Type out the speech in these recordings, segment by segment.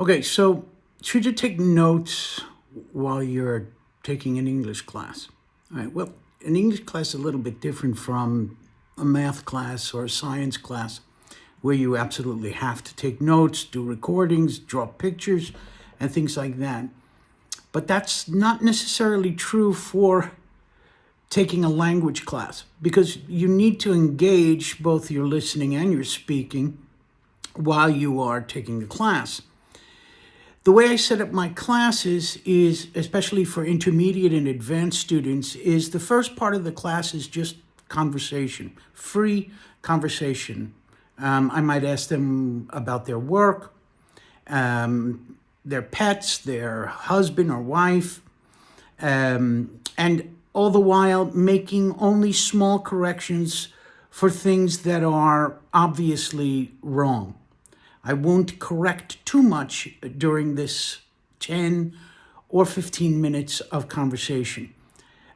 Okay, so should you take notes while you're taking an English class? All right, well, an English class is a little bit different from a math class or a science class where you absolutely have to take notes, do recordings, draw pictures, and things like that. But that's not necessarily true for taking a language class because you need to engage both your listening and your speaking while you are taking the class. The way I set up my classes is, especially for intermediate and advanced students, is the first part of the class is just conversation, free conversation. I might ask them about their work, their pets, their husband or wife, and all the while making only small corrections for things that are obviously wrong. I won't correct too much during this 10 or 15 minutes of conversation.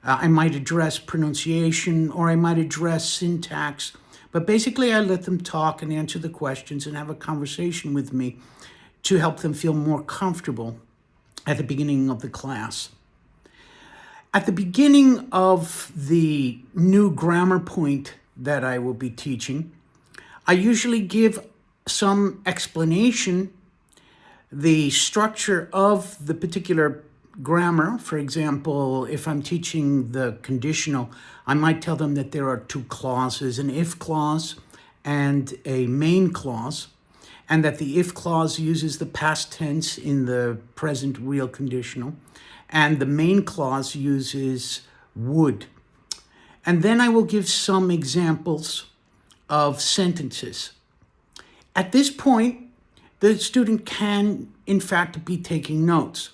I might address pronunciation or I might address syntax, but basically I let them talk and answer the questions and have a conversation with me to help them feel more comfortable at the beginning of the class. At the beginning of the new grammar point that I will be teaching, I usually give some explanation, the structure of the particular grammar. For example, if I'm teaching the conditional, I might tell them that there are two clauses, an if clause and a main clause, and that the if clause uses the past tense in the present real conditional, and the main clause uses would. And then I will give some examples of sentences. At this point, the student can, in fact, be taking notes.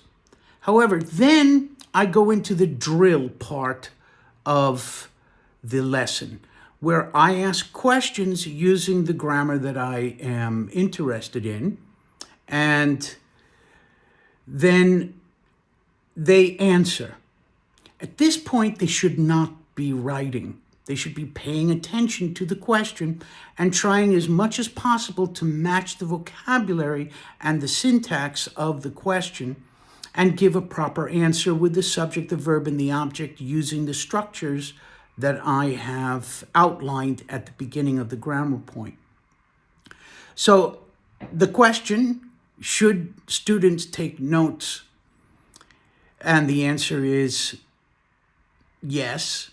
However, then I go into the drill part of the lesson, where I ask questions using the grammar that I am interested in, and then they answer. At this point, they should not be writing. They should be paying attention to the question and trying as much as possible to match the vocabulary and the syntax of the question and give a proper answer with the subject, the verb, and the object using the structures that I have outlined at the beginning of the grammar point. So the question, should students take notes? And the answer is yes.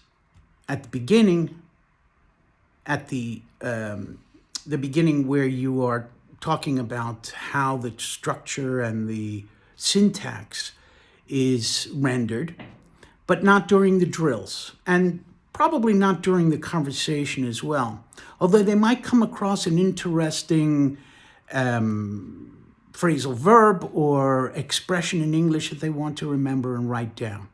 At the beginning, at the beginning where you are talking about how the structure and the syntax is rendered, but not during the drills, and probably not during the conversation as well. Although they might come across an interesting phrasal verb or expression in English that they want to remember and write down.